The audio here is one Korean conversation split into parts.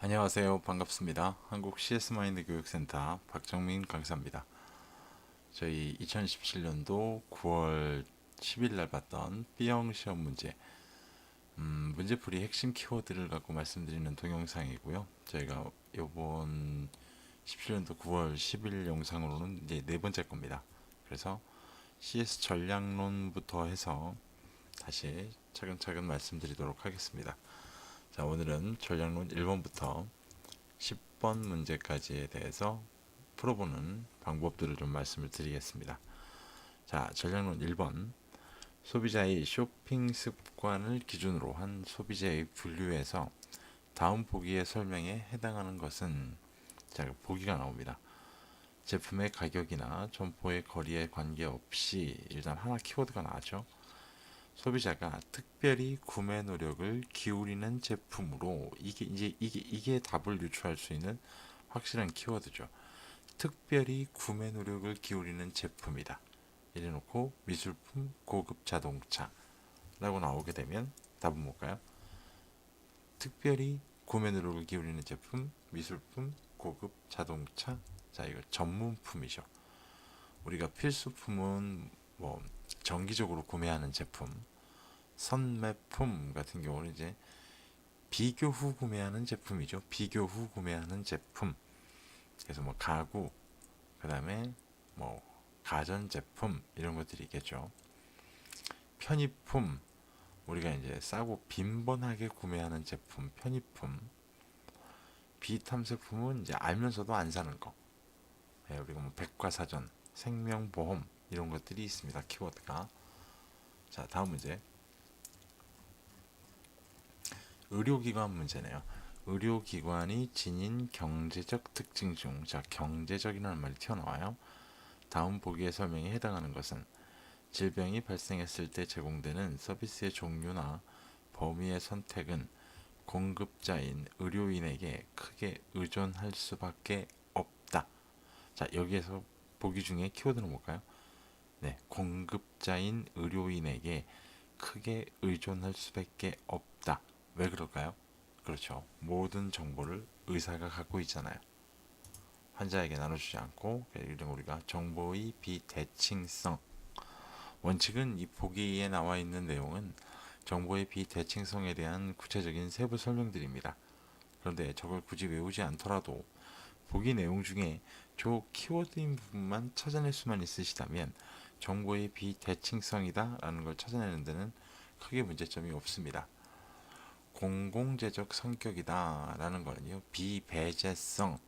안녕하세요. 반갑습니다. 한국 CS마인드 교육센터 박정민 강사입니다. 저희 2017년도 9월 10일 날 봤던 B형 시험 문제, 문제풀이 핵심 키워드를 갖고 말씀드리는 동영상이고요. 저희가 이번 17년도 9월 10일 영상으로는 이제 네 번째 겁니다. 그래서 CS 전략론부터 해서 다시 차근차근 말씀드리도록 하겠습니다. 자, 오늘은 전략론 1번부터 10번 문제까지에 대해서 풀어보는 방법들을 좀 말씀을 드리겠습니다. 자, 전략론 1번. 소비자의 쇼핑 습관을 기준으로 한 소비자의 분류에서 다음 보기의 설명에 해당하는 것은, 자, 보기가 나옵니다. 제품의 가격이나 점포의 거리에 관계없이 일단 하나 키워드가 나왔죠. 소비자가 특별히 구매 노력을 기울이는 제품으로, 이게 답을 유추할 수 있는 확실한 키워드죠. 특별히 구매 노력을 기울이는 제품이다. 이래놓고 미술품, 고급 자동차 라고 나오게 되면 답은 뭘까요? 특별히 구매 노력을 기울이는 제품, 미술품, 고급 자동차. 자, 이거 전문품이죠. 우리가 필수품은 뭐 정기적으로 구매하는 제품, 선매품 같은 경우는 이제 비교 후 구매하는 제품이죠. 비교 후 구매하는 제품. 그래서 뭐 가구, 그 다음에 뭐 가전제품 이런 것들이 있겠죠. 편의품, 우리가 이제 싸고 빈번하게 구매하는 제품, 편의품. 비탐색품은 이제 알면서도 안 사는 거. 예, 우리가 뭐 백과사전, 생명보험 이런 것들이 있습니다. 키워드가. 자, 다음 문제. 의료기관 문제네요. 의료기관이 지닌 경제적 특징 중, 자, 경제적이라는 말이 튀어나와요. 다음 보기의 설명에 해당하는 것은 질병이 발생했을 때 제공되는 서비스의 종류나 범위의 선택은 공급자인 의료인에게 크게 의존할 수밖에 없다. 자, 여기에서 보기 중에 키워드는 뭘까요? 네, 공급자인 의료인에게 크게 의존할 수밖에 없다. 왜 그럴까요? 그렇죠. 모든 정보를 의사가 갖고 있잖아요. 환자에게 나눠주지 않고, 이런 우리가 정보의 비대칭성. 원칙은 이 보기에 나와 있는 내용은 정보의 비대칭성에 대한 구체적인 세부 설명들입니다. 그런데 저걸 굳이 외우지 않더라도 보기 내용 중에 저 키워드인 부분만 찾아낼 수만 있으시다면 정보의 비대칭성이다 라는 걸 찾아내는 데는 크게 문제점이 없습니다. 공공재적 성격이다 라는 거는요, 비배제성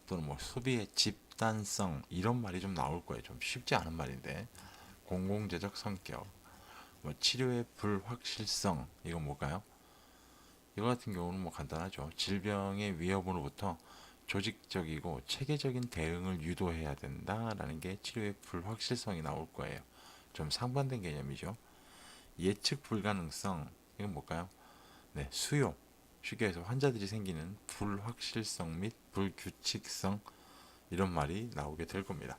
또는 뭐 소비의 집단성 이런 말이 좀 나올 거예요. 좀 쉽지 않은 말인데, 공공재적 성격, 뭐 치료의 불확실성, 이건 뭘까요? 이거 같은 경우는 뭐 간단하죠. 질병의 위협으로부터 조직적이고 체계적인 대응을 유도해야 된다라는 게 치료의 불확실성이 나올 거예요. 좀 상반된 개념이죠. 예측 불가능성, 이건 뭘까요? 네, 수요. 쉽게 해서 환자들이 생기는 불확실성 및 불규칙성, 이런 말이 나오게 될 겁니다.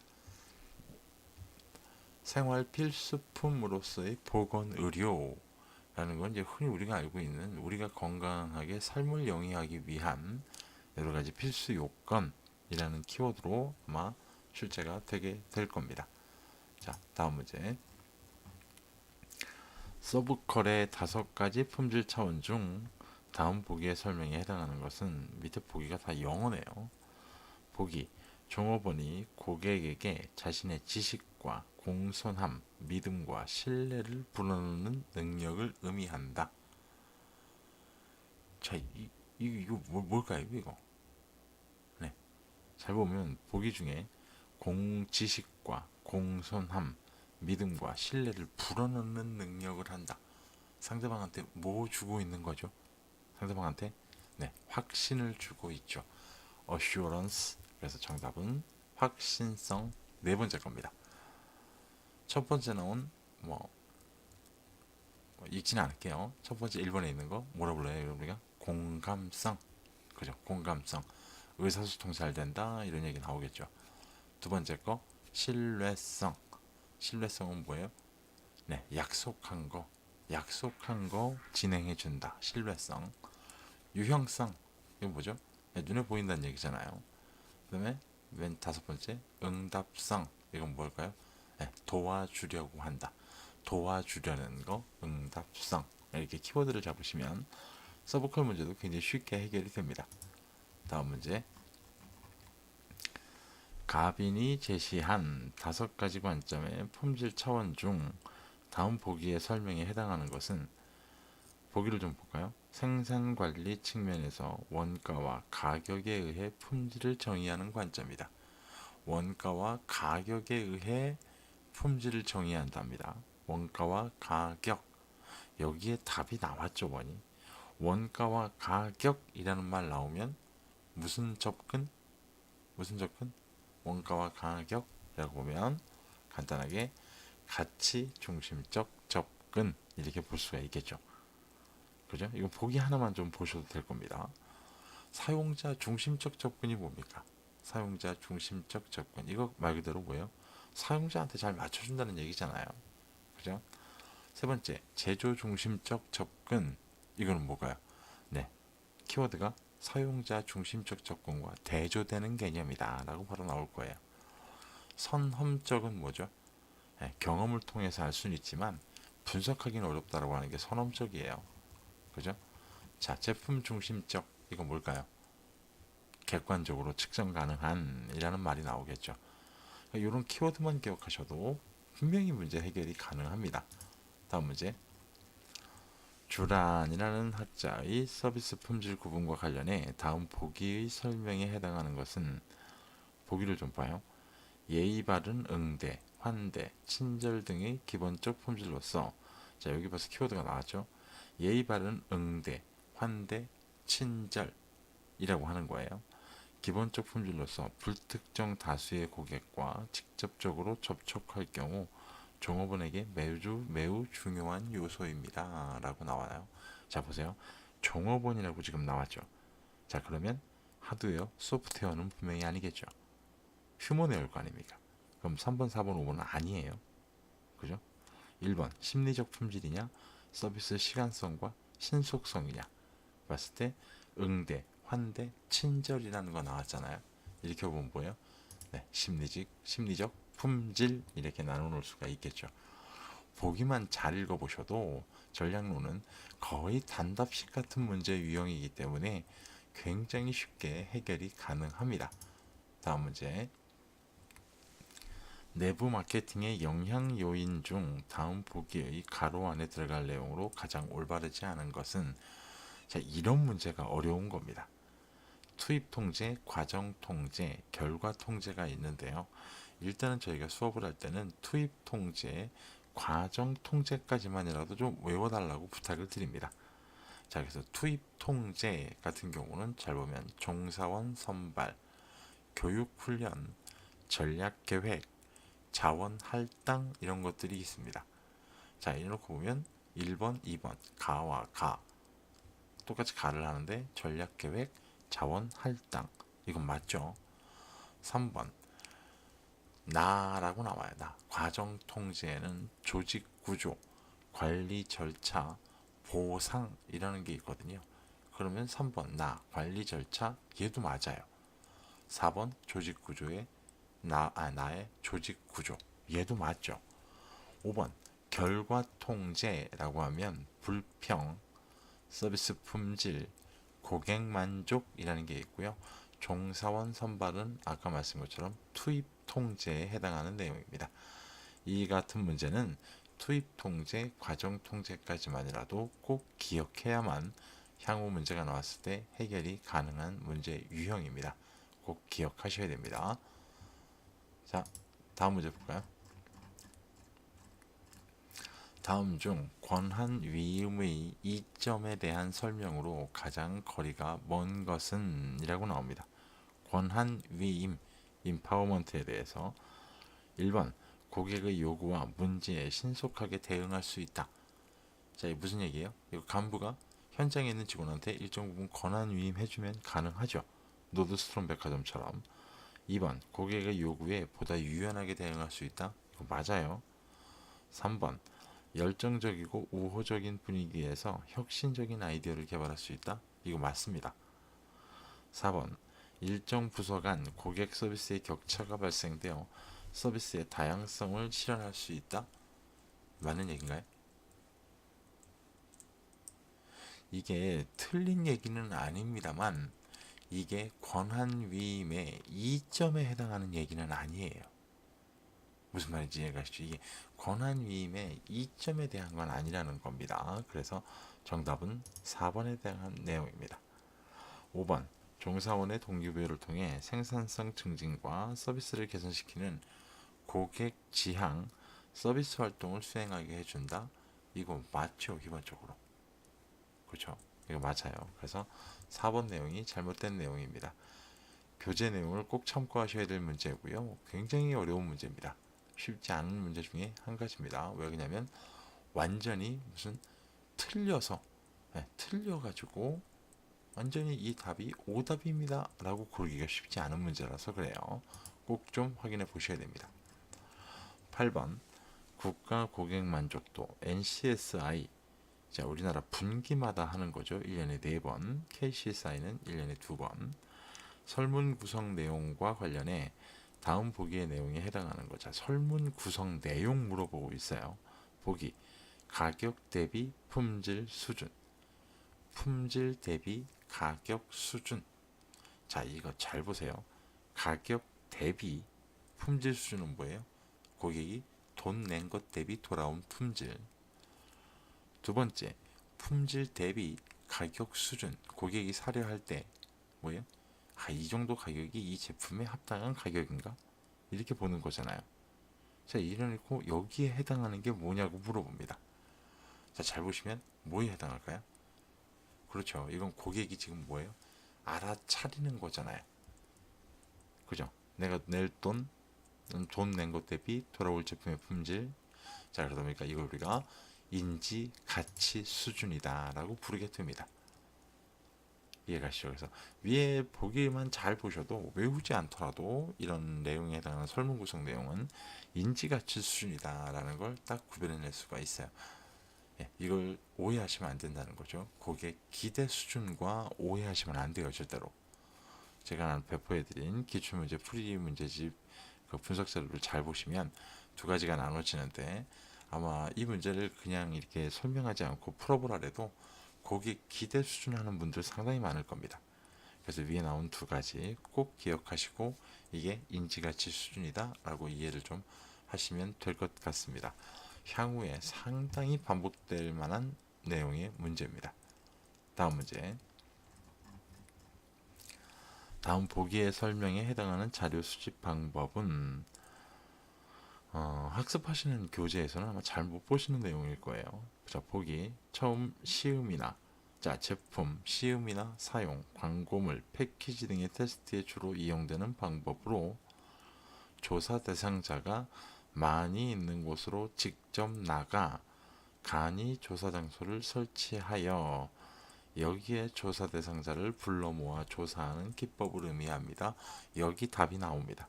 생활 필수품으로서의 보건의료 라는 건 이제 흔히 우리가 알고 있는, 우리가 건강하게 삶을 영위하기 위한 여러 가지 필수 요건이라는 키워드로 아마 출제가 되게 될 겁니다. 자, 다음 문제. 서브컬의 5가지 품질 차원 중 다음 보기의 설명에 해당하는 것은, 밑에 보기가 다 영어네요. 보기. 종업원이 고객에게 자신의 지식과 공손함, 믿음과 신뢰를 불어넣는 능력을 의미한다. 자, 이거 뭘까요, 이거? 네. 잘 보면 보기 중에 지식과 공손함, 믿음과 신뢰를 불어넣는 능력을 한다. 상대방한테 뭐 주고 있는 거죠? 상대방한테 네, 확신을 주고 있죠. assurance. 그래서 정답은 확신성, 네 번째 겁니다. 첫 번째 나온 읽지는 않을게요. 첫 번째 1번에 있는 거 뭐라 불러요? 우리가 공감성. 그죠? 공감성. 의사소통 잘 된다 이런 얘기 나오겠죠. 두 번째 거 신뢰성. 신뢰성은 뭐예요? 네, 약속한 거 진행해 준다. 신뢰성. 유형성. 이거 뭐죠? 눈에 보인다는 얘기잖아요. 그 다음에 맨 다섯 번째 응답성, 이건 뭘까요? 도와주려고 한다. 도와주려는 거, 응답성. 이렇게 키워드를 잡으시면 서브컬 문제도 굉장히 쉽게 해결이 됩니다. 다음 문제. 가빈이 제시한 다섯 가지 관점의 품질 차원 중 다음 보기의 설명에 해당하는 것은, 보기를 좀 볼까요? 생산 관리 측면에서 원가와 가격에 의해 품질을 정의하는 관점이다. 원가와 가격에 의해 품질을 정의한답니다. 원가와 가격. 여기에 답이 나왔죠, 뭐니? 원가와 가격이라는 말 나오면 무슨 접근? 무슨 접근? 원가와 가격이라고 보면 간단하게 가치 중심적 접근, 이렇게 볼 수가 있겠죠. 그죠? 이거 보기 하나만 좀 보셔도 될 겁니다. 사용자 중심적 접근이 뭡니까? 사용자 중심적 접근. 이거 말 그대로 뭐예요? 사용자한테 잘 맞춰준다는 얘기잖아요. 그죠? 세 번째, 제조 중심적 접근. 이거는 뭐가요? 네, 키워드가 사용자 중심적 접근과 대조되는 개념이다 라고 바로 나올 거예요. 선험적은 뭐죠? 경험을 통해서 알 수는 있지만 분석하기는 어렵다라고 하는 게 선험적이에요. 그죠? 자, 제품 중심적, 이거 뭘까요? 객관적으로 측정 가능한 이라는 말이 나오겠죠. 이런 키워드만 기억하셔도 분명히 문제 해결이 가능합니다. 다음 문제. 주란이라는 학자의 서비스 품질 구분과 관련해 다음 보기의 설명에 해당하는 것은, 보기를 좀 봐요. 예의 바른 응대, 환대, 친절 등의 기본적 품질로서, 자, 여기 벌써 키워드가 나왔죠. 예의 바른 응대, 환대, 친절이라고 하는 거예요. 기본적 품질로서 불특정 다수의 고객과 직접적으로 접촉할 경우 종업원에게 매우 중요한 요소입니다 라고 나와요. 자, 보세요. 종업원이라고 지금 나왔죠. 자, 그러면 하드웨어, 소프트웨어는 분명히 아니겠죠. 휴머웨어일 거 아닙니까? 그럼 3번, 4번, 5번은 아니에요. 그죠? 1번 심리적 품질이냐, 서비스 시간성과 신속성이냐 봤을 때 응대, 환대, 친절이라는 거 나왔잖아요. 이렇게 보면 뭐예요? 네, 심리적 품질, 이렇게 나눠놓을 수가 있겠죠. 보기만 잘 읽어보셔도 전략론은 거의 단답식 같은 문제 유형이기 때문에 굉장히 쉽게 해결이 가능합니다. 다음 문제. 내부 마케팅의 영향 요인 중 다음 보기의 가로 안에 들어갈 내용으로 가장 올바르지 않은 것은, 자, 이런 문제가 어려운 겁니다. 투입 통제, 과정 통제, 결과 통제가 있는데요. 일단은 저희가 수업을 할 때는 투입 통제, 과정 통제까지만이라도 좀 외워달라고 부탁을 드립니다. 자, 그래서 투입 통제 같은 경우는 잘 보면 종사원 선발, 교육 훈련, 전략 계획, 자원 할당, 이런 것들이 있습니다. 자, 이렇게 보면 1번, 2번 가와 가, 똑같이 가를 하는데 전략 계획, 자원 할당, 이건 맞죠? 3번 나라고 나와요. 나. 과정 통제에는 조직 구조, 관리 절차, 보상이라는 게 있거든요. 그러면 3번 나, 관리 절차, 얘도 맞아요. 4번 조직 구조에 나의 조직 구조, 얘도 맞죠. 5번 결과 통제라고 하면 불평, 서비스 품질, 고객 만족이라는 게 있고요. 종사원 선발은 아까 말씀한 것처럼 투입 통제에 해당하는 내용입니다. 이 같은 문제는 투입 통제, 과정 통제까지만이라도 꼭 기억해야만 향후 문제가 나왔을 때 해결이 가능한 문제 유형입니다. 꼭 기억하셔야 됩니다. 자, 다음 문제 볼까요? 다음 중 권한 위임의 이점에 대한 설명으로 가장 거리가 먼 것은 이라고 나옵니다. 권한 위임, 임파워먼트에 대해서. 1번 고객의 요구와 문제에 신속하게 대응할 수 있다. 자, 이게 무슨 얘기예요? 이거 간부가 현장에 있는 직원한테 일정 부분 권한 위임해주면 가능하죠. 노드스트롬 백화점처럼. 2번 고객의 요구에 보다 유연하게 대응할 수 있다. 이거 맞아요. 3번 열정적이고 우호적인 분위기에서 혁신적인 아이디어를 개발할 수 있다. 이거 맞습니다. 4번 일정 부서 간 고객 서비스의 격차가 발생되어 서비스의 다양성을 실현할 수 있다. 맞는 얘기인가요? 이게 틀린 얘기는 아닙니다만 이게 권한위임의 이점에 해당하는 얘기는 아니에요. 무슨 말인지 이해가시죠? 이게 권한위임의 이점에 대한 건 아니라는 겁니다. 그래서 정답은 4번에 대한 내용입니다. 5번 종사원의 동기부여를 통해 생산성 증진과 서비스를 개선시키는 고객 지향 서비스 활동을 수행하게 해준다. 이거 맞죠? 기본적으로. 그렇죠? 이거 맞아요. 그래서 4번 내용이 잘못된 내용입니다. 교재 내용을 꼭 참고하셔야 될 문제고요. 굉장히 어려운 문제입니다. 쉽지 않은 문제 중에 한 가지입니다. 왜 그러냐면 완전히 무슨 틀려서 틀려가지고 완전히 이 답이 오답입니다 라고 고르기가 쉽지 않은 문제라서 그래요. 꼭 좀 확인해 보셔야 됩니다. 8번 국가 고객 만족도 NCSI. 자, 우리나라 분기마다 하는 거죠. 1년에 4번. KCSI는 1년에 2번. 설문 구성 내용과 관련해 다음 보기의 내용에 해당하는 거죠. 설문 구성 내용 물어보고 있어요. 보기 가격 대비 품질 수준. 품질 대비 가격 수준. 자, 이거 잘 보세요. 가격 대비 품질 수준은 뭐예요? 고객이 돈 낸 것 대비 돌아온 품질. 두 번째, 품질 대비 가격 수준. 고객이 사려 할 때 뭐예요? 이 정도 가격이 이 제품에 합당한 가격인가? 이렇게 보는 거잖아요. 자, 이러놓고 여기에 해당하는 게 뭐냐고 물어봅니다. 자, 잘 보시면 뭐에 해당할까요? 그렇죠. 이건 고객이 지금 뭐예요? 알아차리는 거잖아요. 그죠? 내가 낼 돈 낸 것 대비 돌아올 제품의 품질. 자, 그러다 보니까 이걸 우리가 인지 가치 수준이다라고 부르게 됩니다. 이해가시죠? 그래서 위에 보기만 잘 보셔도 외우지 않더라도 이런 내용에 해당하는 설문 구성 내용은 인지 가치 수준이다라는 걸 딱 구별해낼 수가 있어요. 이걸 오해하시면 안 된다는 거죠. 고객 기대 수준과 오해하시면 안 돼요, 절대로. 제가 배포해드린 기출문제 풀이 문제집 그 분석 자료를 잘 보시면 두 가지가 나눠지는데 아마 이 문제를 그냥 이렇게 설명하지 않고 풀어보라 해도 고객 기대 수준 하는 분들 상당히 많을 겁니다. 그래서 위에 나온 두 가지 꼭 기억하시고 이게 인지가치 수준이다 라고 이해를 좀 하시면 될 것 같습니다. 향후에 상당히 반복될 만한 내용의 문제입니다. 다음 문제. 다음 보기의 설명에 해당하는 자료 수집 방법은 학습하시는 교재에서는 아마 잘 못 보시는 내용일 거예요. 자, 보기 처음 시음이나 자, 제품, 시음이나 사용, 광고물, 패키지 등의 테스트에 주로 이용되는 방법으로 조사 대상자가 많이 있는 곳으로 직접 나가 간이 조사 장소를 설치하여 여기에 조사 대상자를 불러 모아 조사하는 기법을 의미합니다. 여기 답이 나옵니다.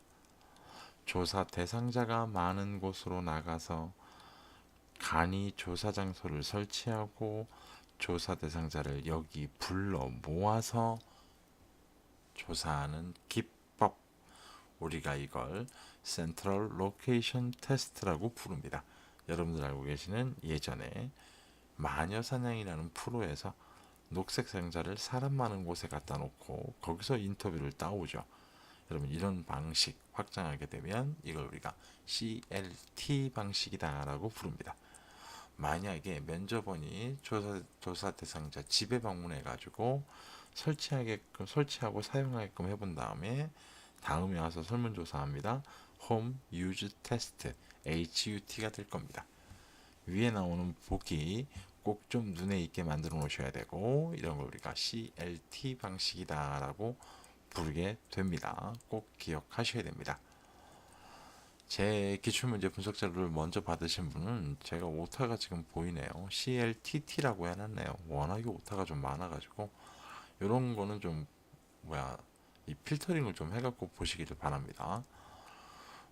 조사 대상자가 많은 곳으로 나가서 간이 조사 장소를 설치하고 조사 대상자를 여기 불러 모아서 조사하는 기법. 우리가 이걸 Central Location Test라고 부릅니다. 여러분들 알고 계시는 예전에 마녀사냥이라는 프로에서 녹색 상자를 사람 많은 곳에 갖다 놓고 거기서 인터뷰를 따오죠. 여러분 이런 방식 확장하게 되면 이걸 우리가 CLT 방식이다라고 부릅니다. 만약에 면접원이 조사 대상자 집에 방문해 가지고 설치하고 사용하게끔 해본 다음에 와서 설문조사합니다. Home Use Test HUT가 될 겁니다. 위에 나오는 보기 꼭 좀 눈에 있게 만들어 놓으셔야 되고 이런 걸 우리가 CLT 방식이다라고 부르게 됩니다. 꼭 기억하셔야 됩니다. 제 기출문제 분석 자료를 먼저 받으신 분은 제가 오타가 지금 보이네요. CLTT라고 해놨네요. 워낙에 오타가 좀 많아가지고 이런 거는 좀 이 필터링을 좀 해갖고 보시기를 바랍니다.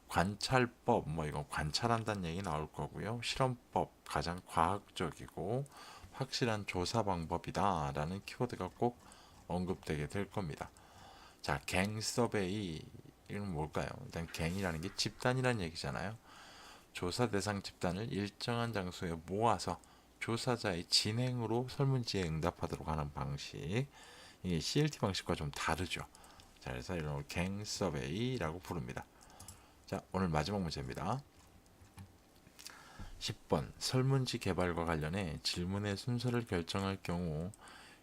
관찰법 이건 관찰한다는 얘기 나올 거고요. 실험법 가장 과학적이고 확실한 조사 방법이다 라는 키워드가 꼭 언급되게 될 겁니다. 자, 갱 서베이 이건 뭘까요? 일단 갱이라는 게 집단이라는 얘기잖아요. 조사 대상 집단을 일정한 장소에 모아서 조사자의 진행으로 설문지에 응답하도록 하는 방식. 이게 CLT 방식과 좀 다르죠. 자, 그래서 이런 걸 갱 서베이라고 부릅니다. 자, 오늘 마지막 문제입니다. 10번 설문지 개발과 관련해 질문의 순서를 결정할 경우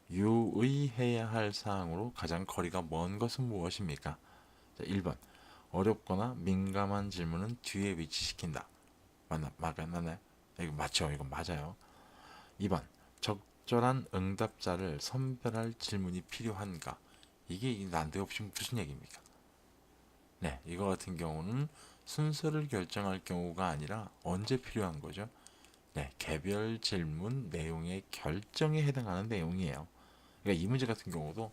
유의해야 할 사항으로 가장 거리가 먼 것은 무엇입니까? 자, 1번 어렵거나 민감한 질문은 뒤에 위치시킨다. 맞나요? 이거 맞죠? 이거 맞아요. 2번 적절한 응답자를 선별할 질문이 필요한가? 이게 난데없이 무슨 얘기입니까? 네, 이거 같은 경우는 순서를 결정할 경우가 아니라 언제 필요한 거죠? 네, 개별 질문 내용의 결정에 해당하는 내용이에요. 그러니까 이 문제 같은 경우도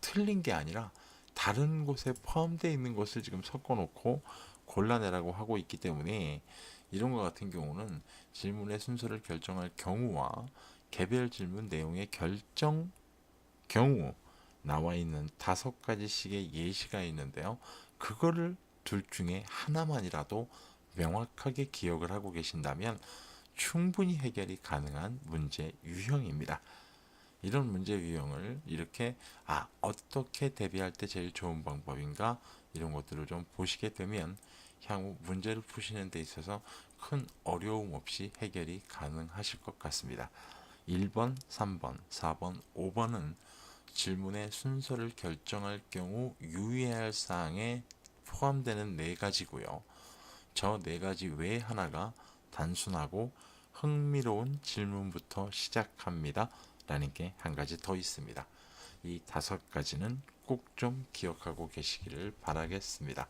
틀린 게 아니라 다른 곳에 포함되어 있는 것을 지금 섞어놓고 골라내라고 하고 있기 때문에 이런 것 같은 경우는 질문의 순서를 결정할 경우와 개별 질문 내용의 결정 경우 나와 있는 5가지씩의 예시가 있는데요. 그거를 둘 중에 하나만이라도 명확하게 기억을 하고 계신다면 충분히 해결이 가능한 문제 유형입니다. 이런 문제 유형을 이렇게 어떻게 대비할 때 제일 좋은 방법인가 이런 것들을 좀 보시게 되면 향후 문제를 푸시는 데 있어서 큰 어려움 없이 해결이 가능하실 것 같습니다. 1번, 3번, 4번, 5번은 질문의 순서를 결정할 경우 유의해야 할 사항에 포함되는 네 가지고요. 저 네 가지 외에 하나가 단순하고 흥미로운 질문부터 시작합니다. 라는 게 한 가지 더 있습니다. 이 5가지는 꼭 좀 기억하고 계시기를 바라겠습니다.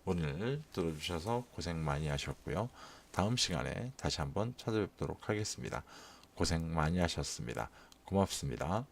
오늘 들어주셔서 고생 많이 하셨고요. 다음 시간에 다시 한번 찾아뵙도록 하겠습니다. 고생 많이 하셨습니다. 고맙습니다.